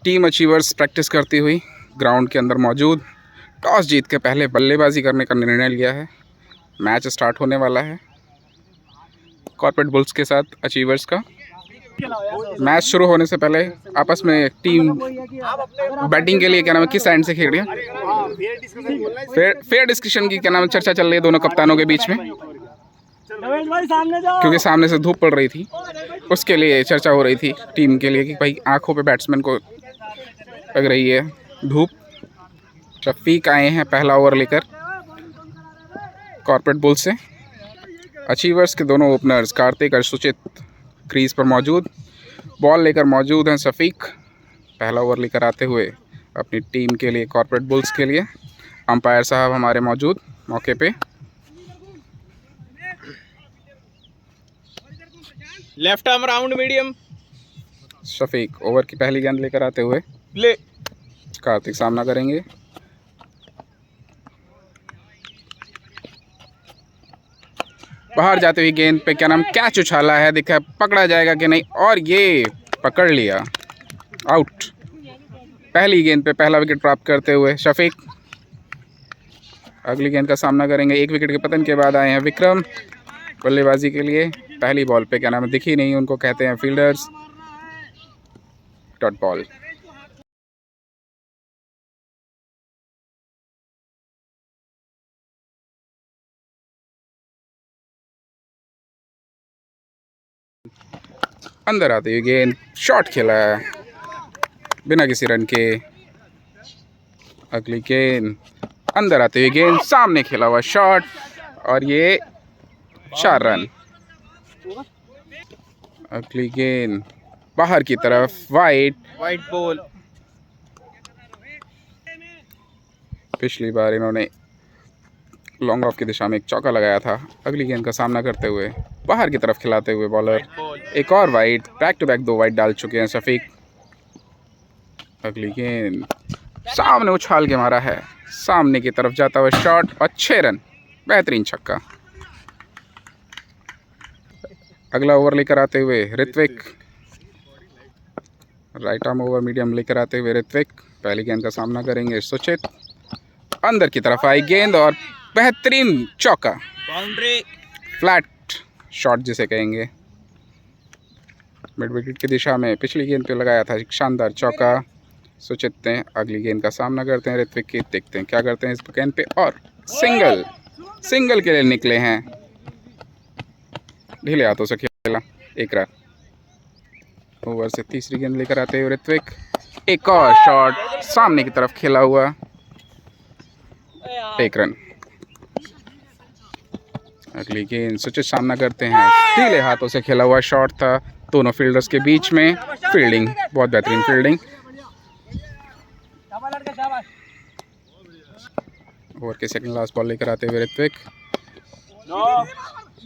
Team achievers practice करती हुई ground के अंदर मौजूद। टॉस जीत के पहले बल्लेबाजी करने का निर्णय लिया है। मैच स्टार्ट होने वाला है कॉर्पोरेट बुल्स के साथ अचीवर्स का। मैच शुरू होने से पहले आपस में टीम बैटिंग के लिए क्या नाम है किस एंड से खेल रही है, फेयर डिस्कशन की क्या नाम चर्चा चल रही है दोनों कप्तानों के बीच में, क्योंकि सामने से धूप पड़ रही थी। उसके लिए चर्चा हो रही थी टीम के लिए कि भाई आंखों पे बैट्समैन को लग रही है धूप। शफीक आए हैं पहला ओवर लेकर कॉर्पोरेट बुल से। अचीवर्स के दोनों ओपनर्स कार्तिक और सुचित क्रीज पर मौजूद। बॉल लेकर मौजूद हैं शफीक पहला ओवर लेकर आते हुए अपनी टीम के लिए कॉर्पोरेट बुल्स के लिए। अंपायर साहब हमारे मौजूद मौके पे। Left arm round medium. Shafiq over की पहली गेंद लेकर आते हुए प्ले। कार्तिक सामना करेंगे। बाहर जाते हुए गेंद पे क्या नाम कैच उछाला है, देखा पकड़ा जाएगा कि नहीं, और ये पकड़ लिया, आउट। पहली गेंद पे पहला विकेट प्राप्त करते हुए शफीक अगली गेंद का सामना करेंगे। एक विकेट के पतन के बाद आए हैं विक्रम बल्लेबाजी के लिए। पहली बॉल पे क्या नाम है दिखी नहीं, उनको कहते हैं फील्डर्स। Dot ball. अंदर आते हुए गेंद शॉट खेला है बिना किसी रन के। अगली गेंद अंदर आते हुए गेंद सामने खेला हुआ शॉट, और ये 4 रन। अगली गेंद बाहर की तरफ वाइड बॉल। पिछली बार इन्होंने लॉन्ग ऑफ की दिशा में एक चौका लगाया था। अगली गेंद का सामना करते हुए बाहर की तरफ खिलाते हुए बॉलर एक और wide, back to back 2 wide डाल चुके हैं शफीक। अगली गेंद सामने उछाल के मारा है, सामने की तरफ जाता हुआ शॉट और 6 रन, बेहतरीन छक्का। अगला ओवर लेकर आते हुए Ritwik, right arm over medium लेकर आते हुए ऋत्विक पहली गेंद का सामना करेंगे सुचित। अंदर की तरफ आई गेंद और बेहतरीन चौका, बाउंड्री, फ्लैट शॉट जिसे कहेंगे, मिड विकेट की दिशा में पिछली गेंद पे लगाया था एक शानदार चौका। सुचित ने अगली गेंद का सामना करते हैं ऋत्विक की, देखते हैं क्या करते हैं इस गेंद पे, और सिंगल के लिए निकले हैं। ढीले हाथों से खेला, 1 रन। ओवर से तीसरी गेंद लेकर आते हुए ऋत्विक, एक और शॉट सामने की तरफ खेला हुआ, 1 रन। अगली गेंद सुचित सामना करते हैं, ढीले हाथों से खेला हुआ शॉट था दोनों फील्डर्स के बीच में। फील्डिंग, बहुत बेहतरीन फील्डिंग। ओवर के सेकंड लास्ट बॉल लेकर आते हुए ऋत्विक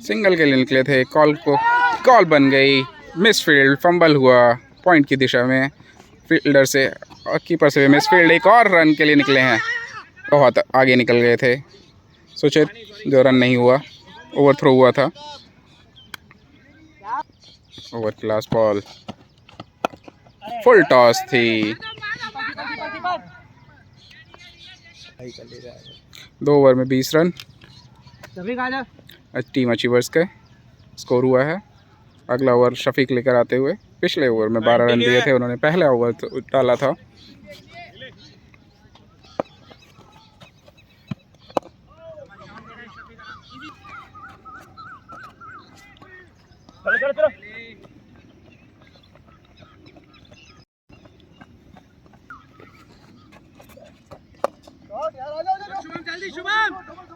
सिंगल के लिए निकले थे, कॉल बन गई, मिसफील्ड, फंबल हुआ पॉइंट की दिशा में फील्डर से और कीपर से भी मिसफील्ड। एक और रन के लिए निकले हैं, बहुत आगे निकल गए थे सुचित, जो रन नहीं हुआ, ओवर थ्रो हुआ था। ओवर की लास्ट बॉल फुल टॉस थी। 2 ओवर में 20 रन टीम अचीवर्स का स्कोर हुआ है। अगला ओवर शफीक लेकर आते हुए, पिछले ओवर में 12 रन दिए थे उन्होंने, पहला ओवर डाला था।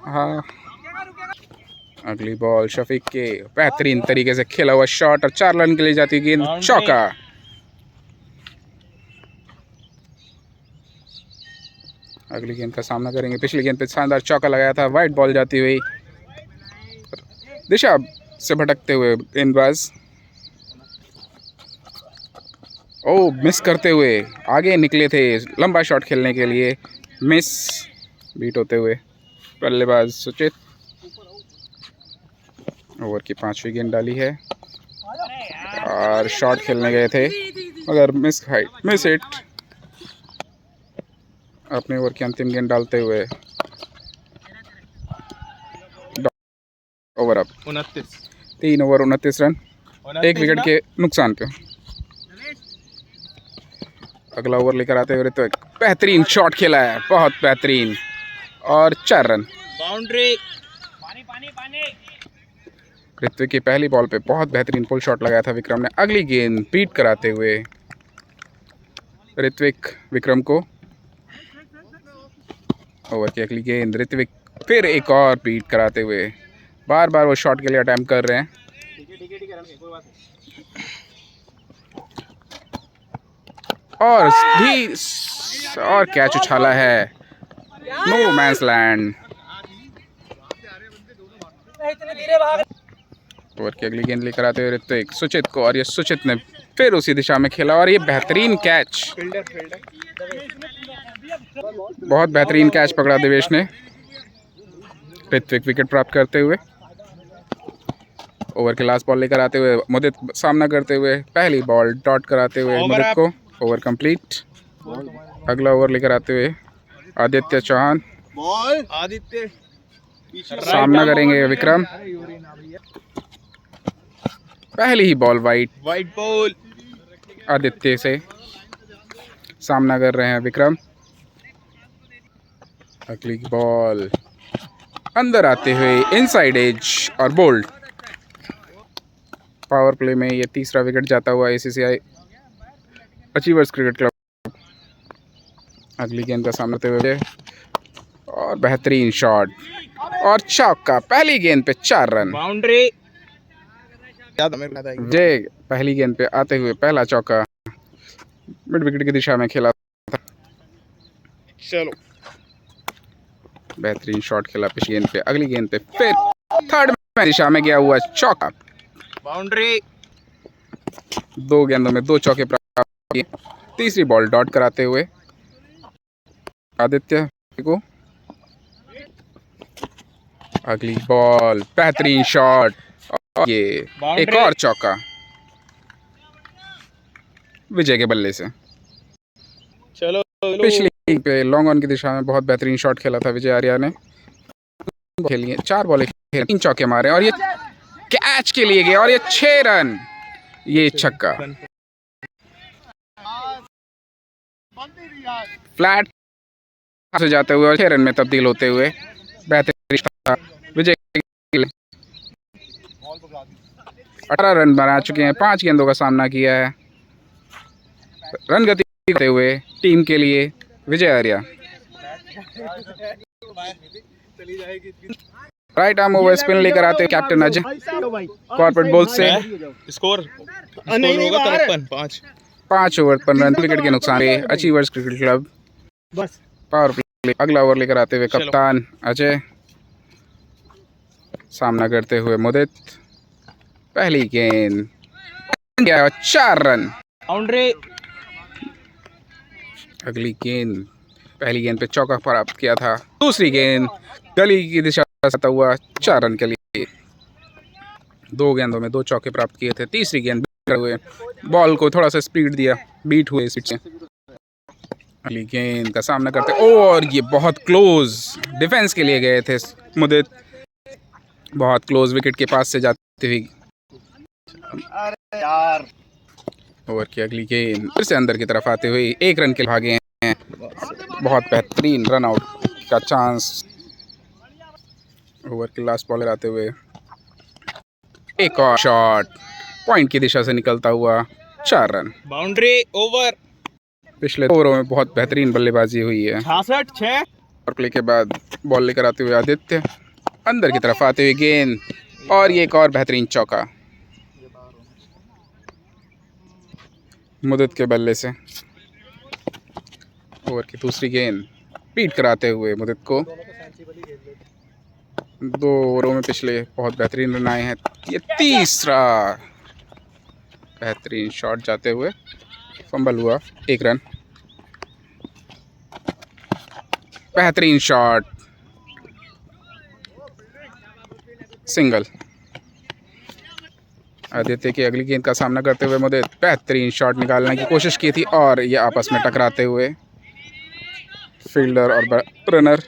हाँ, अगली बॉल शफीक के बेहतरीन तरीके से खेला हुआ शॉट और 4 रन के लिए जाती है गेंद, चौका। अगली गेंद का सामना करेंगे, पिछली गेंद पे शानदार चौका लगाया था, वाइड बॉल जाती हुई दिशा से भटकते हुए गेंदबाज मिस करते हुए आगे निकले थे लंबा शॉट खेलने के लिए, मिस बीट होते हुए बल्लेबाज सुचित। ओवर की 5वीं गेंद डाली है और शॉट खेलने गए थे मगर मिस हिट, अपने ओवर की अंतिम गेंद डालते हुए। Over up 29 3 over 29 run, 1 wicket के नुकसान पे। अगला ओवर लेकर आते हुए ऋत्विक, बेहतरीन शॉट खेला है, बहुत बेहतरीन, और 4 रन। बाउंड्री। ऋत्विक की पहली बॉल पे बहुत बेहतरीन पुल शॉट लगाया था विक्रम ने। अगली गेंद बीट कराते हुए ऋत्विक विक्रम को। ओवर की अगली गेंद ऋत्विक फिर एक और बीट कराते हुए, बार बार वो शॉट के लिए अटेम्प्ट कर रहे हैं। और कैच उछाला है, नो मैंस लैंड। ओवर की अगली गेंद लेकर आते हुए ऋत्विक सुचित को, और ये सुचित ने फिर उसी दिशा में खेला, और ये बेहतरीन कैच, बहुत बेहतरीन कैच पकड़ा देवेश ने। ऋत्विक विकेट प्राप्त करते हुए। ओवर के लास्ट बॉल लेकर आते हुए मुदित सामना करते हुए, पहली बॉल डॉट कराते हुए मुदित को। Over complete. अगला ओवर लेकर आते हुए आदित्य चौहान, बॉल आदित्य सामना करेंगे विक्रम। पहली ही बॉल वाइट बॉल आदित्य से, सामना कर रहे हैं विक्रम। अगली बॉल अंदर आते हुए इनसाइड एज और बोल्ड। पावर प्ले में ये तीसरा विकेट जाता हुआ ACCI अचीवर्स क्रिकेट क्लब। अगली गेंद का सामना करते हुए और बेहतरीन शॉट और चौका, पहली गेंद पे 4 रन। बाउंड्री। जय पहली गेंद पे आते हुए पहला चौका मिड विकेट की दिशा में खेला था। चलो, बेहतरीन शॉट खेला पिछली गेंद पे। अगली गेंद पे फिर थर्ड में दिशा में गया हुआ चौका। बाउंड्री। 2 गेंदों में 2 चौके प्राप्त किए। तीसरी बॉल डॉट कराते हुए आदित्य को। अगली बॉल बेहतरीन शॉट, और ये एक और चौका विजय के बल्ले से। चलो पिछली पे लॉन्ग ऑन की दिशा में बहुत बेहतरीन शॉट खेला था विजय आर्या ने। खेलिए 4 बॉलें खेली, 3 चौके मारे, और ये कैच के लिए गए, और ये 6 रन, ये छक्का। फ्लैट से जाते हुए और 6 रन में तब्दील होते हुए बेहतरीन विजय। 18 रन बना चुके हैं, 5 गेंदों का सामना किया है। रन गति करते हुए टीम के लिए Vijay Arya. Right arm over spin लेकर आते हैं कैप्टन अजय कॉर्पोरेट बोल्ट से। स्कोर होगा 5 ओवर 15 रन, विकेट के नुकसान पे achievers cricket club power play. अगला ओवर लेकर आते हुए कप्तान अजय, सामना करते हुए मुदित। पहली गेंद 4 रन। बाउंड्री। अगली गेंद, पहली गेंद पे चौका प्राप्त किया था। दूसरी गेंद गली की दिशा से हुआ 4 रन के लिए। 2 गेंदों में 2 चौके प्राप्त किए थे। तीसरी गेंद हुए, बॉल को थोड़ा सा स्पीड दिया, बीट हुए स्पीड से। अगली गेंद का सामना करते, और ये बहुत क्लोज डिफेंस के लिए गए थे मुदित, बहुत क्लोज विकेट के पास से जाती हुई। ओवर की अगली गेंद फिर से अंदर की तरफ आते हुए 1 रन के भागे हैं। बहुत बेहतरीन रन आउट का चांस। ओवर की लास्ट बॉलर आते हुए एक और शॉट, पॉइंट की दिशा से निकलता हुआ 4 रन। बाउंड्री। ओवर। पिछले 2 ओवरों में बहुत बेहतरीन बल्लेबाजी हुई है। 66 और प्ले के बाद बॉल लेकर आते हुए आदित्य, अंदर की तरफ आते हुए गेंद, और ये एक और बेहतरीन चौका मुदित के बल्ले से। ओवर की दूसरी गेंद बीट कराते हुए मुदित को। 2 ओवरों में पिछले बहुत बेहतरीन रन आए हैं। ये तीसरा बेहतरीन शॉट जाते हुए फंबल हुआ, 1 रन। बेहतरीन शॉट, सिंगल। आदित्य की अगली गेंद का सामना करते हुए मुदित बेहतरीन शॉट निकालने की कोशिश की थी, और ये आपस में टकराते हुए फील्डर और रनर।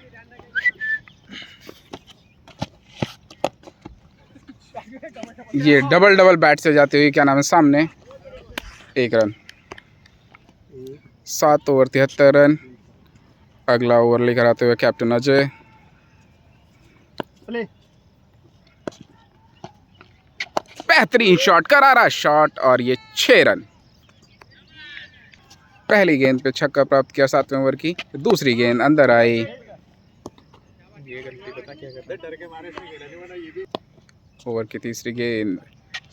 ये डबल डबल बैट से जाती हुई क्या नाम है सामने, 1 रन। 7 over 73 run. अगला ओवर लेकर आते हुए कैप्टन अजय। बेहतरीन शॉट, करारा शॉट, और ये 6 रन। पहली गेंद पे छक्का प्राप्त किया 7वें ओवर की। दूसरी गेंद अंदर आई। ये गलती पता क्या करते, ओवर की तीसरी गेंद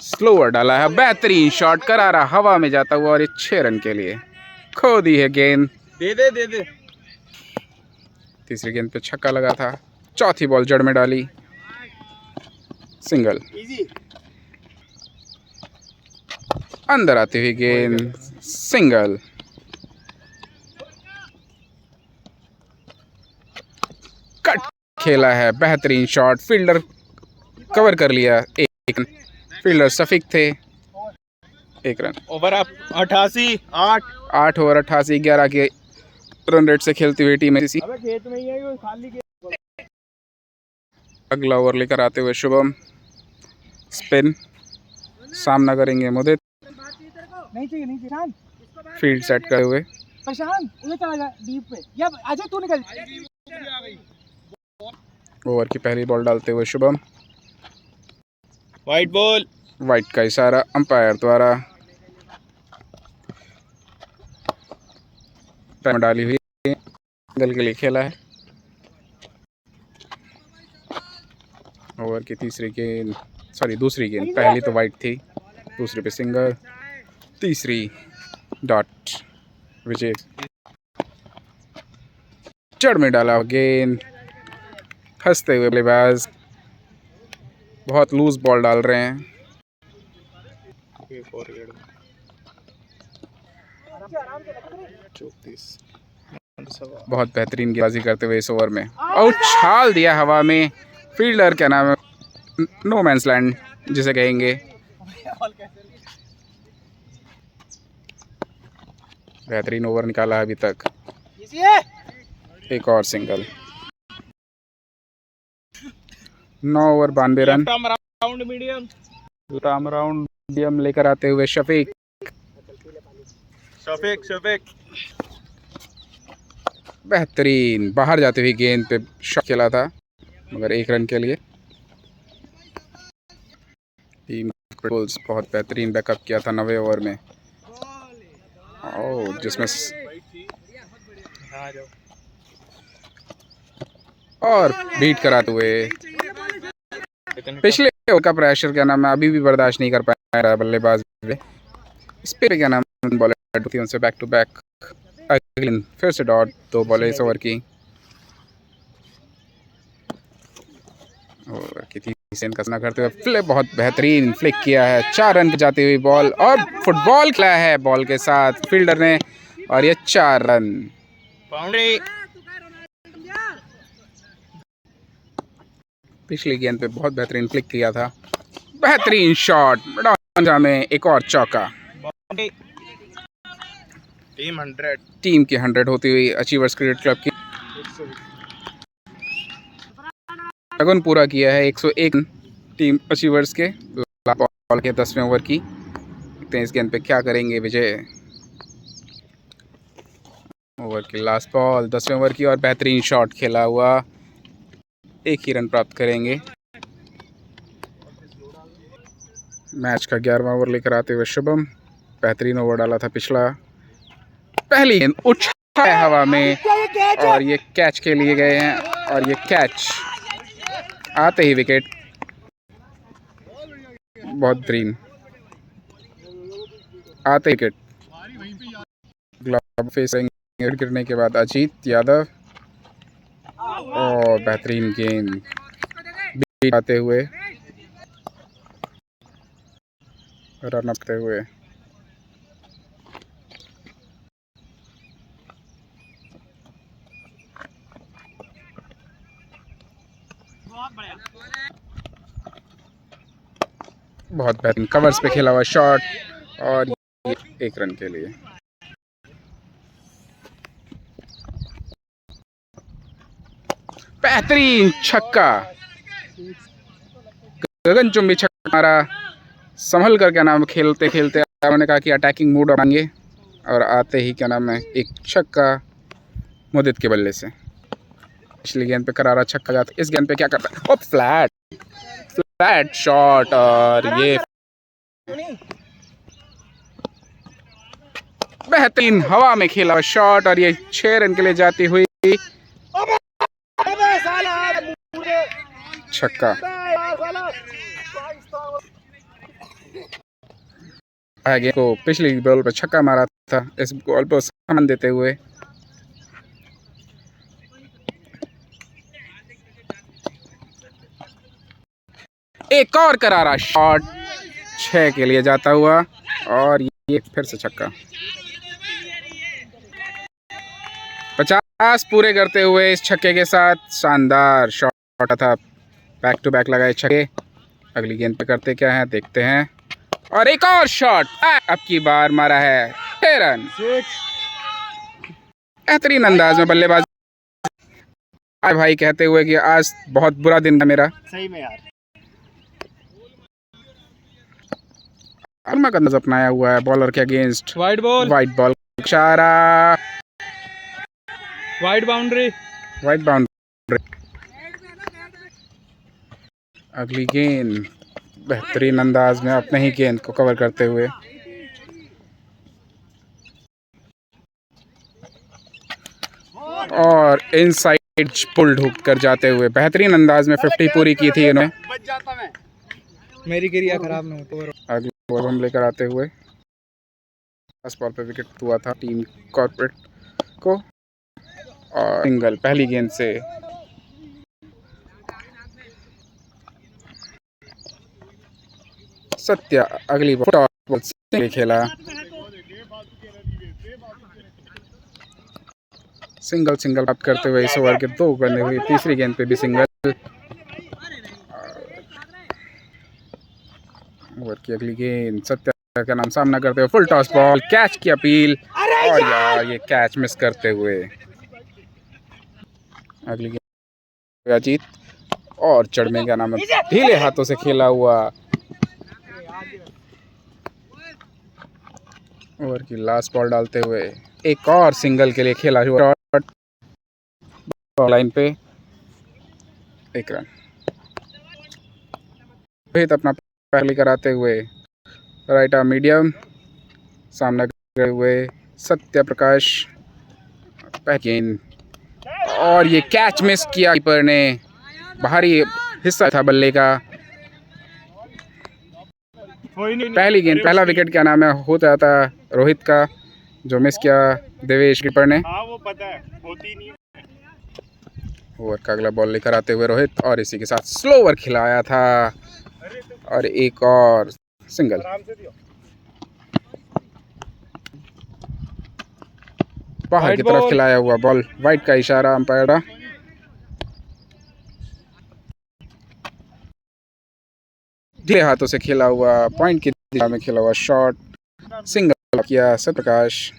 स्लोअर डाला है, बेहतरीन शॉट, करारा हवा में जाता हुआ, और ये 6 रन के लिए खो दी है गेंद। दे दे। तीसरी गेंद पे छक्का लगा था। चौथी बॉल जड़ में डाली, सिंगल। अंदर आती हुई गेंद, सिंगल। कट खेला है, बेहतरीन शॉट, फील्डर कवर कर लिया। 1 रन। फील्डर सफीक थे। 1 रन। Over up 88 8। 8 ओवर 88 11 के रन रेट से खेलती हुई टीम इसी। खेत में ही है वो खाली। अगला ओवर लेकर आते हुए शुभम। स्पिन, सामना करेंगे मुदित। नहीं चाहिए। फील्ड सेट करे हुए। प्रशांत उधर चला जा डीप पे, या अजय तू निकल। ओवर की पहली बॉल डालते हुए शुभम। White ball. वाइट का इशारा अंपायर द्वारा। टाइम डाली हुई दल के लिए खेला है। ओवर की दूसरी गेंद, पहली तो वाइट थी, दूसरी पे सिंगल, तीसरी डॉट। विजय जड़ में डाला गेंद, फंसते हुए बल्लेबाज बहुत लूज बॉल डाल रहे हैं। बहुत बेहतरीन गेंदबाजी करते हुए इस ओवर में, और उछाल दिया हवा में। फील्डर क्या नाम है, नो मैंस लैंड जिसे कहेंगे। बेहतरीन ओवर निकाला है अभी तक। एक और single. 9 over 92 run. Round medium. Round medium लेकर आते हुए शफीक। बेहतरीन बाहर जाती हुई गेंद पे शॉट खेला था, मगर 1 रन के लिए। टीम बुल्स बहुत बेहतरीन बैकअप किया था 9वें ओवर में, जिसमें और बीट कराते हुए पिछले ओवर का प्रेशर क्या नाम है अभी भी बर्दाश्त नहीं कर पा रहा बल्लेबाज। इस पे क्या नाम है बॉलर होती है उनसे बैक टू बैक। फिर से डॉट, 2 बॉलें इस ओवर की। ओवर की तीसरी का सामना करते हुए फ्लिक, बहुत बेहतरीन फ्लिक किया है। 4 रन पे जाती हुई बॉल, और फुटबॉल खेला है बॉल के साथ फील्डर ने, और ये 4 रन। बाउंड्री। पिछली गेंद पे बहुत बेहतरीन फ्लिक किया था। बेहतरीन शॉट में एक और चौका। टीम की 100 होती हुई अचीवर्स क्रिकेट क्लब की लगन पूरा किया है। 101 टीम अचीवर्स के बॉल के 10वें ओवर की। देखते हैं इस गेंद पे क्या करेंगे विजय। ओवर की लास्ट बॉल 10वें ओवर की, और बेहतरीन शॉट खेला हुआ, 1 ही रन प्राप्त करेंगे। मैच का 11वां ओवर लेकर आते हुए शुभम। बेहतरीन ओवर डाला था पिछला। पहली गेंद उछाला है हवा में, और ये कैच के लिए गए हैं, और ये कैच आते ही विकेट। बहुत बेहतरीन आते विकेट। ग्लव फेस गिरने के बाद अजीत यादव, और बेहतरीन गेंद आते हुए रन अप करते हुए। बहुत बेहतरीन कवर्स पे खेला हुआ शॉट, और 1 रन के लिए। बेहतरीन छक्का, गगनचुंबी छक्का मारा। संभल कर क्या नाम खेलते खेलते उन्होंने कहा कि अटैकिंग मूड बनाएंगे और आते ही क्या नाम है एक छक्का मुदित के बल्ले से। पिछली गेंद पे करारा छक्का जाता, इस गेंद पे क्या करता है, ओ फ्लैट शॉट और ये बेहतरीन हवा में खेला हुआ शॉट और ये 6 रन के लिए जाती हुई छक्का। आगे को पिछली बॉल पर छक्का मारा था, इस बॉल पर सामान देते हुए एक और करारा शॉट 6 के लिए जाता हुआ और ये फिर से छक्का। 50 पूरे करते हुए इस छक्के के साथ शानदार शॉट था, बैक टू बैक लगाए छक्के। अगली गेंद पे करते क्या है देखते हैं और एक और शॉट अब की बार मारा है 6 रन। बेहतरीन अंदाज में बल्लेबाज भाई कहते हुए कि आज बहुत बुरा दिन था मेरा। सही में यार, अलमा का अंदाज अपनाया हुआ है बॉलर के अगेंस्ट। वाइड बॉल, इशारा, वाइड बाउंड्री। अगली गेंद बेहतरीन अंदाज में अपने ही गेंद को कवर करते हुए और इनसाइड पुल ढूक कर जाते हुए बेहतरीन अंदाज में 50 पूरी की थी इन्होंने। मेरी गिरिया खराब ना हो तो अगले ओवर हम लेकर आते हुए फर्स्ट बॉल पे विकेट हुआ था टीम कॉर्पोरेट को और सिंगल पहली गेंद से। सत्या अगली बॉल से खेला, सिंगल बात करते हुए इस ओवर के 2 बने हुए, तीसरी गेंद पे भी सिंगल। ओवर की अगली गेंद सत्या का नाम सामना करते हुए फुल टॉस बॉल, कैच की अपील और यार ये कैच मिस करते हुए। अगली गेंद अजीत और चढ़ने का नाम ढीले हाथों से खेला हुआ। ओवर की लास्ट बॉल डालते हुए एक और सिंगल के लिए खेला हुआ शॉट, लाइन पे 1 रन। रोहित अपना पहले कराते हुए राइट आर्म मीडियम सामना करते हुए सत्य प्रकाश गेंद और ये कैच मिस किया कीपर ने, बाहरी हिस्सा था बल्ले का। पहली गेंद पहला विकेट क्या नाम है हो जाता रोहित का, जो मिस किया देवेश कीपर ने। हाँ वो पता है, होती नहीं। ओवर का अगला बॉल लेकर आते हुए रोहित और इसी के साथ स्लो ओवर खिलाया था और एक और सिंगल। बाहर की तरफ खिलाया हुआ बॉल, वाइड का इशारा अंपायर का। ढीले हाथों से खेला हुआ पॉइंट की दिशा में खेला हुआ शॉट, सिंगल किया सत्यप्रकाश।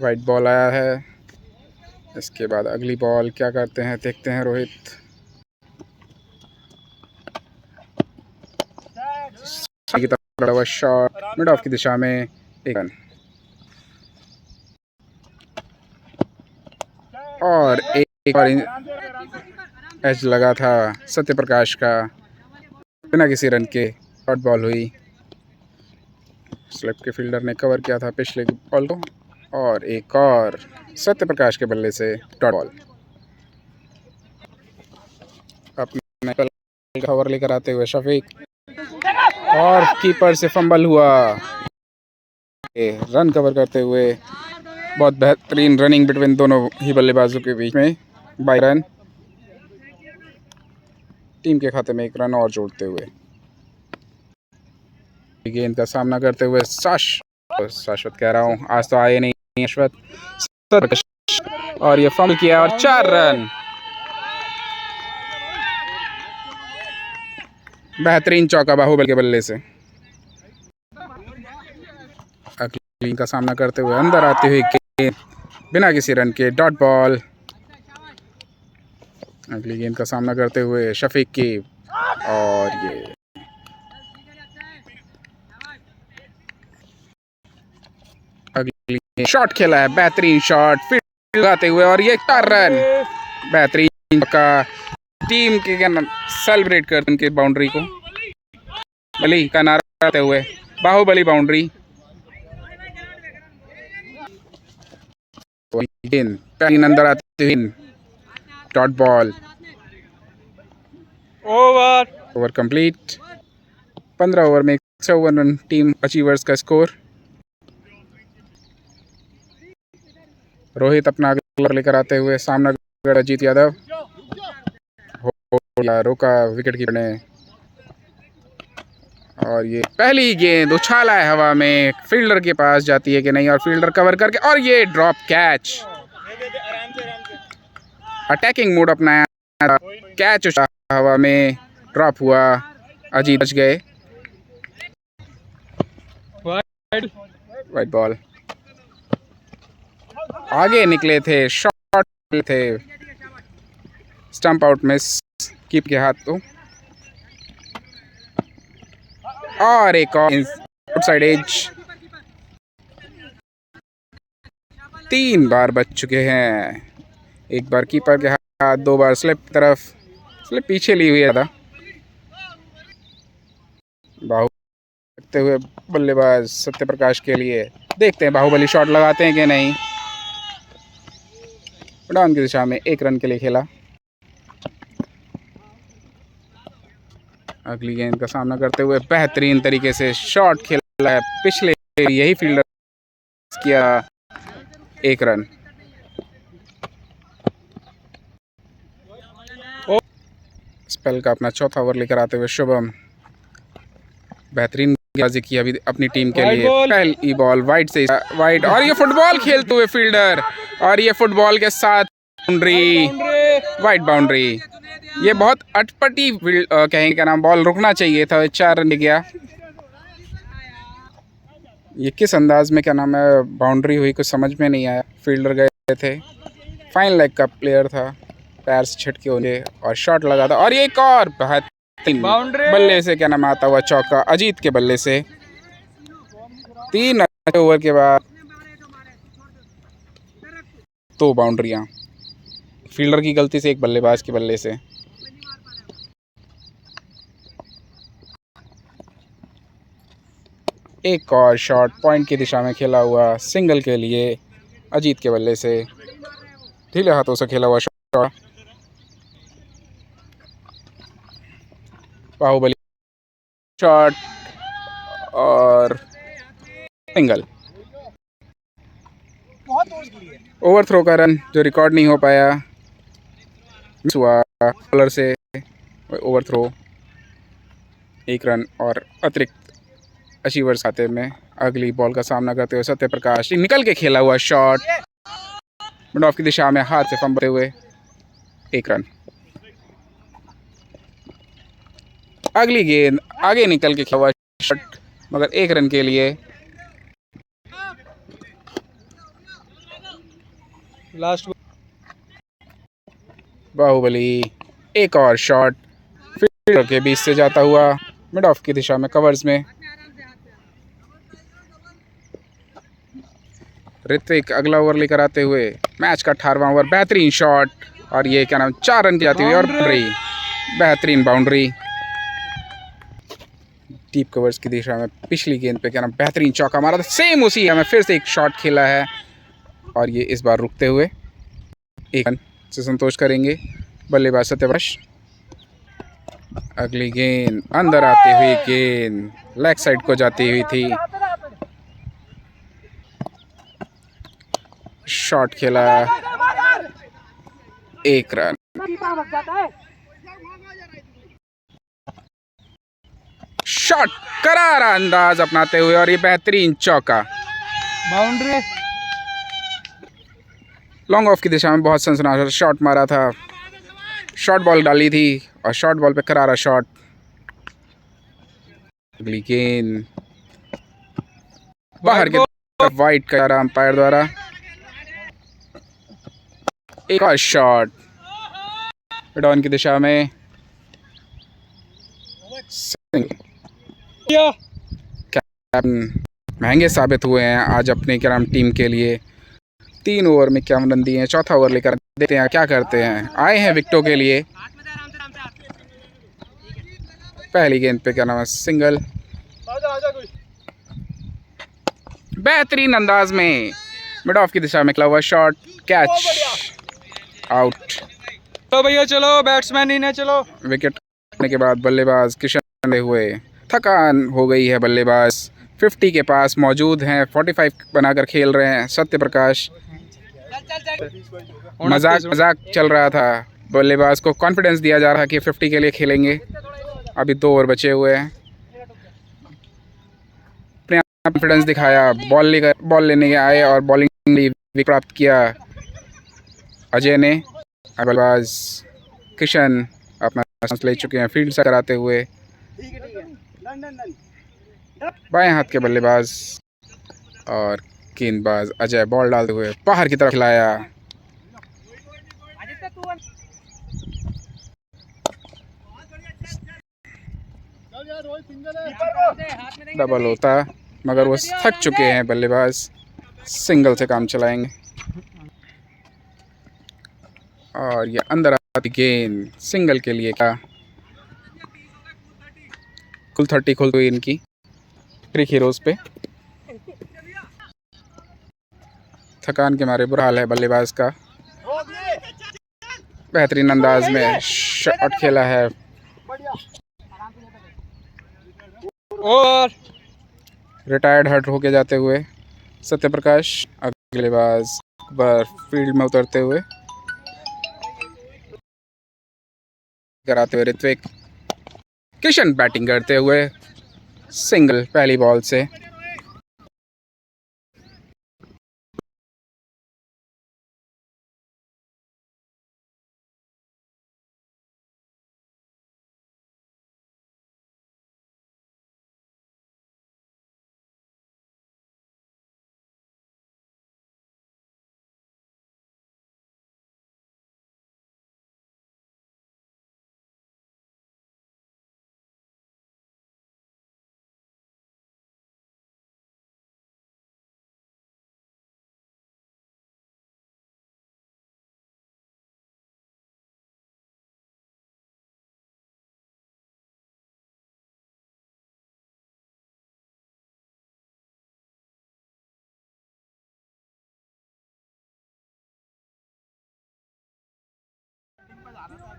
वाइट बॉल आया है, इसके बाद अगली बॉल क्या करते हैं देखते हैं रोहित। की तरफ खड़ा हुआ शॉट मिड ऑफ की दिशा में 1 रन और एक और एज लगा था सत्यप्रकाश का, बिना किसी रन के शॉर्ट बॉल हुई। स्लिप के फील्डर ने कवर किया था पिछले बॉल को और एक और सत्यप्रकाश के बल्ले से डॉट बॉल। अपने कवर लेकर आते हुए शफीक और कीपर से फंबल हुआ, रन कवर करते हुए बहुत बेहतरीन रनिंग बिटवीन दोनों ही बल्लेबाजों के बीच में 22 रन, टीम के खाते में 1 रन और जोड़ते हुए। गेंद का सामना करते हुए शाश्वत कह रहा हूँ, आज तो आए नहीं शाश्वत, और ये फंबल किया और 4 रन। बेहतरीन चौका बाहुबली के बल्ले से। अगली का सामना करते हुए अंदर आते हुए गेंद बिना किसी रन के डॉट बॉल। अगली गेंद का सामना करते हुए शफीक की, और ये अगली शॉट खेला है, बेहतरीन शॉट फील्ड लगाते हुए, और ये 4 रन। बेहतरीन का टीम के सेलिब्रेट करते उनके बाउंड्री को, बली का नारा करते हुए बाहुबली बाउंड्री। गेंद पहली अंदर आते हुए dot ball. Over complete. 15 over में 154 रन टीम अचीवर्स का स्कोर। रोहित अपना अगला लेकर आते हुए सामना कर अजीत यादव, रोका विकेट कीपर ने, और ये पहली गेंद उछाला है हवा में, फील्डर के पास जाती है कि नहीं, और फील्डर कवर करके, और ये ड्रॉप कैच। अटैकिंग मोड अपनाया, कैच उछाला हवा में, ड्रॉप हुआ, अजीत बच गए। Wide ball. आगे निकले थे, शॉट थे, स्टंप आउट मिस कीप के हाथ तो, और एक और आउटसाइड एज। 3 बार बच चुके हैं, एक बार कीपर के हाथ, 2 बार स्लिप तरफ, स्लिप पीछे ली हुई है था। रखते हुए बल्लेबाज सत्यप्रकाश के लिए, देखते हैं बाहुबली शॉट लगाते हैं कि नहीं। डाउन की दिशा में 1 रन के लिए खेला। अगली गेंद का सामना करते हुए बेहतरीन तरीके से शॉट खेला है, पिछले यही फील्डर किया, 1 रन। स्पेल का अपना चौथा ओवर लेकर आते हुए शुभम, बेहतरीन गेंदबाजी की अभी अपनी टीम के लिए। पहली बॉल वाइड से वाइड, और ये फुटबॉल खेलते हुए फील्डर, और ये फुटबॉल के साथ बाउंड्री, वाइड बाउंड्री। ये बहुत अटपटी कहेंगे क्या नाम, बॉल रुकना चाहिए था, 4 रन गया। ये किस अंदाज में क्या नाम है बाउंड्री हुई, कुछ समझ में नहीं आया। फील्डर गए थे, फाइन लेग का प्लेयर था, पैर से छटके होने, और शॉट लगा था, और ये एक और बेहतरीन बल्ले से क्या नाम आता हुआ चौका अजीत के बल्ले से। 3 ओवर के बाद 2 बाउंड्रियां, फील्डर की गलती से, एक बल्लेबाज के बल्ले से। एक और शॉट पॉइंट की दिशा में खेला हुआ, सिंगल के लिए अजीत के बल्ले से, ढीले हाथों से खेला हुआ शॉट, बाहुबली शॉट, और सिंगल। ओवर थ्रो का रन जो रिकॉर्ड नहीं हो पाया, मिस हुआ बॉलर से, ओवर थ्रो 1 रन और अतिरिक्त अचीवर्स खाते में। अगली बॉल का सामना करते हुए सत्यप्रकाश, निकल के खेला हुआ शॉट, मिड ऑफ की दिशा में हाथ से फंबते हुए, 1 रन। अगली गेंद आगे निकल के खेला हुआ शॉट, मगर 1 रन के लिए। लास्ट बाहुबली, एक और शॉट फील्डर के बीच से जाता हुआ, मिड ऑफ की दिशा में, कवर्स में। ऋत्विक अगला ओवर लेकर आते हुए, मैच का 18वां ओवर, बेहतरीन शॉट, और ये क्या नाम 4 रन की जाती हुई, और बाउंड्री, बेहतरीन बाउंड्री, डीप कवर्स की दिशा में। पिछली गेंद पे क्या नाम बेहतरीन चौका मारा था, सेम उसी में फिर से एक शॉट खेला है, और ये इस बार रुकते हुए 1 रन से संतोष करेंगे बल्लेबाज सत्यप्रकाश। अगली गेंद अंदर आती हुई गेंद लेग साइड को जाती हुई थी, शॉट खेला, 1 रन। शॉट करारा अंदाज अपनाते हुए, और ये बेहतरीन चौका, बाउंड्री। लॉन्ग ऑफ की दिशा में बहुत सनसनाटा शॉट मारा था, शॉर्ट बॉल डाली थी, और शॉर्ट बॉल पे करारा शॉट, अगली गेंद बाहर की तरफ, वाइड का अंपायर द्वारा। एक और शॉट डाउन की दिशा में। कैप्टन महंगे साबित हुए हैं आज अपने कैरम टीम के लिए। 3 ओवर में 51 रन दिए हैं। चौथा ओवर लेकर देखते हैं क्या करते हैं। आए हैं विकेटों के लिए। पहली गेंद पे क्या नाम है, सिंगल। बेहतरीन अंदाज में मिड ऑफ की दिशा में खेला हुआ शॉट, कैच, आउट। चलो भैया चलो, बैट्समैन ही ने चलो। विकेट होने के बाद बल्लेबाज किशन हुए, थकान हो गई है बल्लेबाज। 50 के पास मौजूद हैं, 45 बनाकर खेल रहे हैं सत्य प्रकाश। मजाक चल रहा था, बल्लेबाज को कॉन्फिडेंस दिया जा रहा कि 50 के लिए खेलेंगे। अभी 2 ओवर बचे हुए हैं। अपने कॉन्फिडेंस दिखाया, बॉल लेने आए और बॉलिंग विकेट प्राप्त किया अजय ने। बल्लेबाज किशन अपना चांस ले चुके हैं फील्ड से कराते हुए। बाएं हाथ के बल्लेबाज और गेंदबाज अजय बॉल डालते हुए बाहर की तरफ खिलाया। डबल होता मगर वो थक चुके हैं बल्लेबाज, सिंगल से काम चलाएंगे। और ये अंदर आती गेंद सिंगल के लिए का कुल 30 खुल हुई इनकी क्रिक हीरोज पे। थकान के मारे बुरा हाल है बल्लेबाज का। बेहतरीन अंदाज में शॉट खेला है। और रिटायर्ड हर्ट होके जाते हुए सत्य प्रकाश। अगले बाज बार फील्ड में उतरते हुए कराते हुए ऋत्विक। किशन बैटिंग करते हुए सिंगल पहली बॉल से।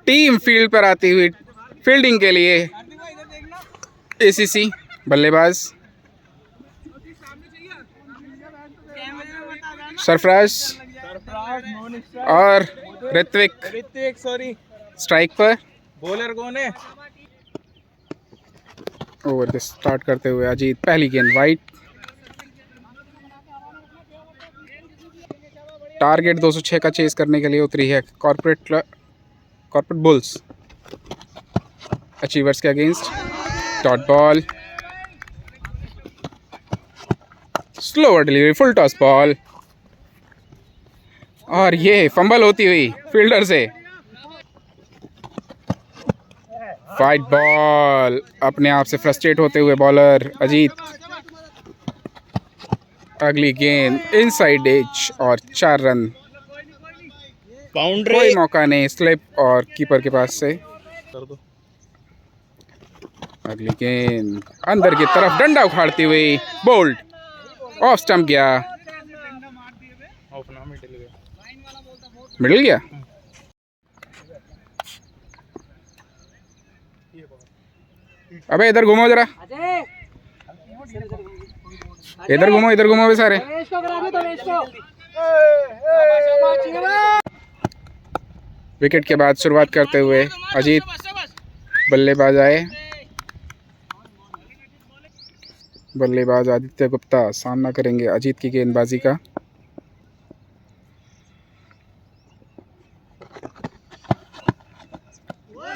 टीम फील्ड पर आती हुई फील्डिंग के लिए एसीसी बल्लेबाज सरफराज और ऋत्विक सॉरी, स्ट्राइक पर। बॉलर कौन है? ओवर स्टार्ट करते हुए अजीत पहली गेंद वाइड। टारगेट 206 का चेस करने के लिए उतरी है कॉर्पोरेट बुल्स अचीवर्स के against. Dot ball, slower delivery, full toss ball और ये फंबल होती हुई फील्डर से। वाइड बॉल, अपने आप से फ्रस्ट्रेट होते हुए बॉलर अजीत। अगली गेंद इनसाइड एज और 4 रन। बाउंड्री। कोई मौका नहीं स्लिप और कीपर के पास से। अगली गेंद अंदर की तरफ डंडा उखाड़ती हुई बोल्ड, ऑफ स्टंप गया, मिडल गया। अबे इधर घूमो जरा, इधर घूमो बे सारे। विकेट के बाद शुरुआत करते हुए अजीत बल्लेबाज आए। बल्लेबाज आदित्य गुप्ता सामना करेंगे अजीत की गेंदबाजी का।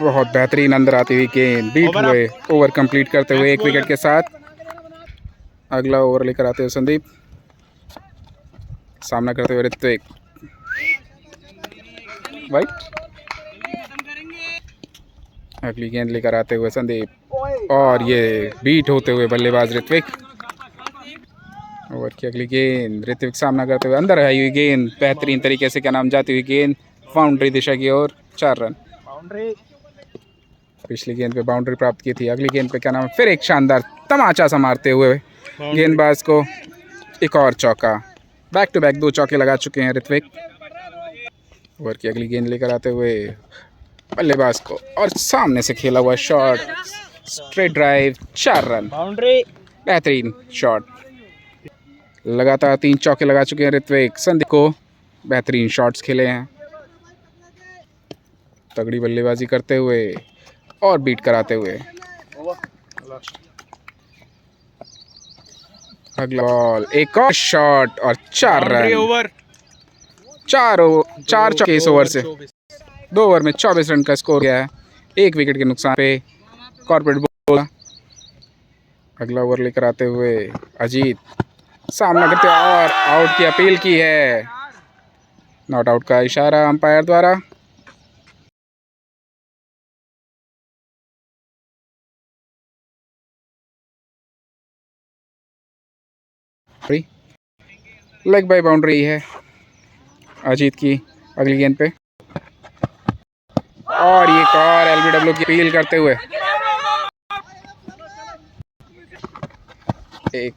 बहुत बेहतरीन अंदर आती हुई गेंद, बीट Over हुए, ओवर कंप्लीट करते हुए एक विकेट के साथ। अगला ओवर लेकर आते हुए संदीप, सामना करते हुए ऋत्विक, वाइट। अगली गेंद लेकर आते हुए संदीप और ये बीट होते हुए बल्लेबाज ऋत्विक। ओवर की अगली गेंद, ऋत्विक सामना करते हुए, अंदर आई हुई गेंद बेहतरीन तरीके से क्या नाम जाती हुई गेंद बाउंड्री दिशा की ओर, 4 रन। बाउंड्री। पिछली गेंद पे बाउंड्री प्राप्त की थी, अगली गेंद पे क्या नाम है, फिर एक शानदार तमाचा सा मारते हुए गेंदबाज को एक और चौका। बैक टू बैक 2 चौके लगा चुके हैं ऋत्विक। ओवर की अगली गेंद लेकर आते हुए बल्लेबाज को और सामने से खेला हुआ shot, straight drive, 4 run. Boundary. बेहतरीन शॉट। लगातार 3 चौके लगा चुके हैं ऋत्विक। संदीप को बेहतरीन शॉट्स खेले हैं, तगड़ी बल्लेबाजी करते हुए और बीट कराते हुए। अगला बॉल, एक और शॉट और 4 रन। ओवर। 4 चौके इस ओवर से। 2 ओवर में 24 रन का स्कोर गया है, 1 विकेट के नुकसान पे कॉर्पोरेट बॉल। अगला ओवर लेकर आते हुए अजीत, सामना करते हुए और आउट की अपील की है, नॉट आउट का इशारा अंपायर द्वारा। लेग बाय बाउंड्री है अजीत की अगली गेंद पे, और ये और एलबीडब्ल्यू की अपील करते हुए एक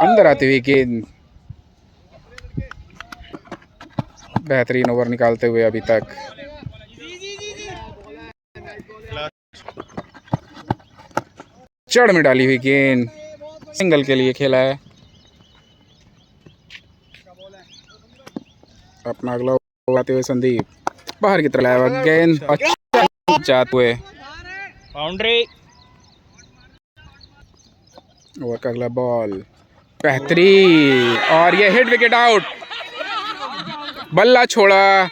अंदर आती हुई गेंद, बेहतरीन ओवर निकालते हुए अभी तक। जड़ में डाली हुई गेंद, सिंगल के लिए खेला है। अपना अगला ओवर आते हुए संदीप, बाहर की तरफ लाया हुआ गेंद अच्छा जाते हुए बाउंड्री। ओवर का अगला बॉल बेहतरीन, और ये हिट विकेट आउट। बल्ला छोड़ा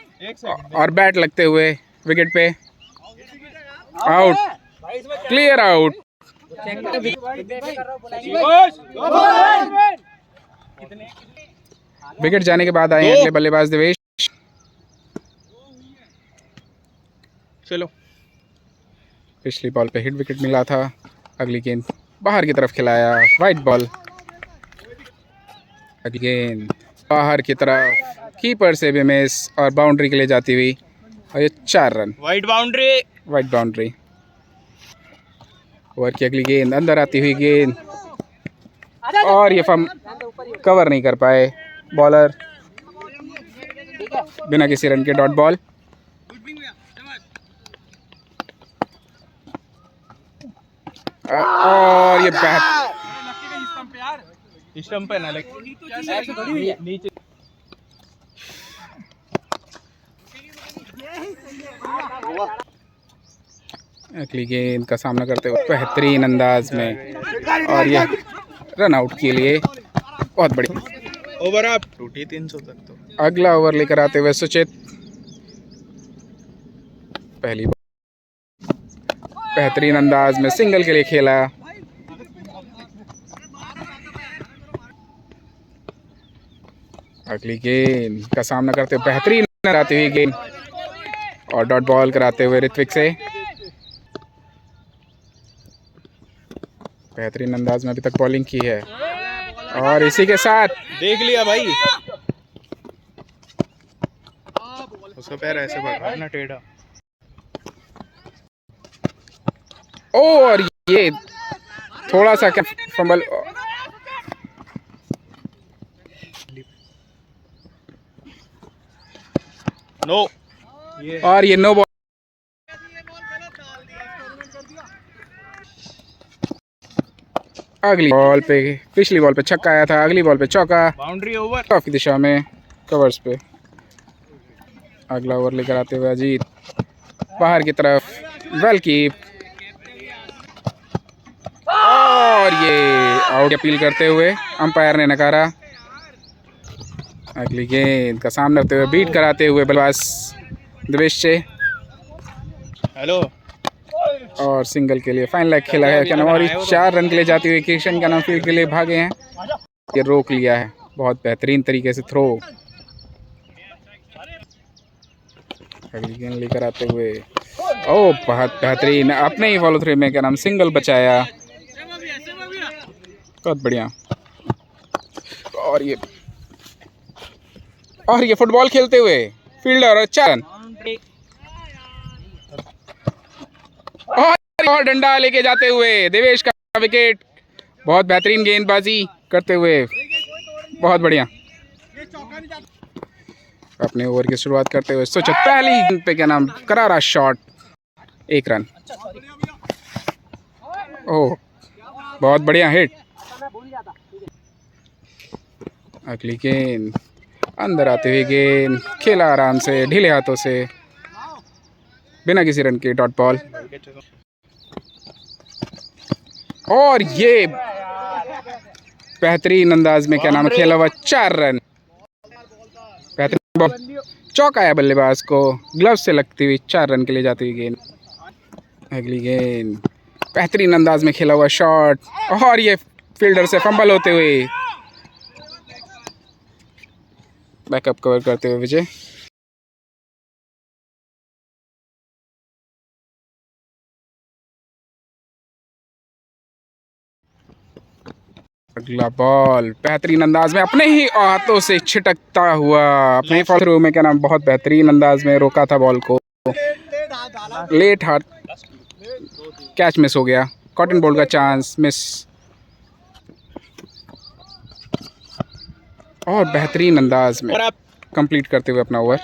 और बैट लगते हुए विकेट पे आउट, क्लियर आउट। विकेट जाने के बाद आए हैं अगले बल्लेबाज देवेश। चलो। पिछली बॉल पे हिट विकेट मिला था, अगली गेंद बाहर की तरफ खिलाया, वाइट बॉल। अगली गेंद बाहर की तरफ, कीपर से भी मिस और बाउंड्री के लिए जाती हुई, और ये 4 run. White boundary. White boundary. Over की अगली गेंद, अंदर आती हुई गेंद, और ये फम कवर नहीं कर पाए बॉलर, बिना किसी रन के डॉट बॉल। और ये स्टंप पे ना लगे नीचे। अगली गेंद का सामना करते हुए बेहतरीन अंदाज में, और ये रन आउट के लिए बहुत बड़ी। ओवर अप टूटी 300 तक तो। अगला ओवर लेकर आते हुए सुचित, पहली बेहतरीन अंदाज में सिंगल के लिए खेला। अगली गेंद का सामना करते हुए बेहतरीन आती हुई गेंद और डॉट बॉल कराते हुए ऋत्विक से। बेहतरीन अंदाज में अभी तक बॉलिंग की है, और इसी के साथ देख लिया भाई, उसका पैर ऐसे बढ़ रहा है ना टेढ़ा। और ये थोड़ा सा क्या फंबल, नो, और ये नो बॉल। अगली बॉल पे, पिछली बॉल पे छक्का आया था, अगली बॉल पे चौका, बाउंड्री ओवर। ऑफ की दिशा में कवर्स पे। अगला ओवर लेकर आते हुए अजीत, बाहर की तरफ, वेल कीप, और ये आउट अपील करते हुए अंपायर ने नकारा। अगली गेंद का सामना करते हुए बीट कराते हुए बल्लेबाज देवेश से। हेलो। और सिंगल के लिए फाइनल लेग खेला है क्या नाम, और 4 रन के लिए जाती हुई किशन क्या नाम फील्ड के लिए भागे हैं, ये रोक लिया है बहुत बेहतरीन तरीके से थ्रो। अगली गेंद लेकर आते हुए ओ बहुत बेहतरीन अपने ही फॉलो थ्रू में क्या नाम सिंगल बचाया, बहुत बढ़िया। और ये फुटबॉल खेलते हुए फील्डर 4 रन और डंडा लेके जाते हुए देवेश का विकेट, बहुत बेहतरीन गेंदबाजी करते हुए, बहुत बढ़िया। अपने ओवर की शुरुआत करते हुए सोचा पहली गेंद पे क्या नाम करारा शॉट, 1 रन। ओह बहुत बढ़िया हिट। अगली गेंद अंदर आते हुए गेंद खेला आराम से ढीले हाथों से बिना किसी रन के डॉट बॉल, और ये बेहतरीन अंदाज में क्या नाम खेला हुआ 4 रन, बेहतरीन बॉल चौकाया बल्लेबाज को, ग्लव्स से लगती हुई 4 रन के लिए जाती हुई गेंद। अगली गेंद बेहतरीन अंदाज में खेला हुआ शॉट, और ये फील्डर से फंबल होते हुए बैकअप कवर करते हुए विजय। अगला बॉल बेहतरीन अंदाज में अपने ही हाथों से छिटकता हुआ, अपने ही फॉलो थ्रू में क्या नाम बहुत बेहतरीन अंदाज में रोका था बॉल को, लेट हाथ कैच मिस हो गया, कॉटन बॉल का चांस मिस, और बेहतरीन अंदाज में कंप्लीट करते हुए अपना ओवर।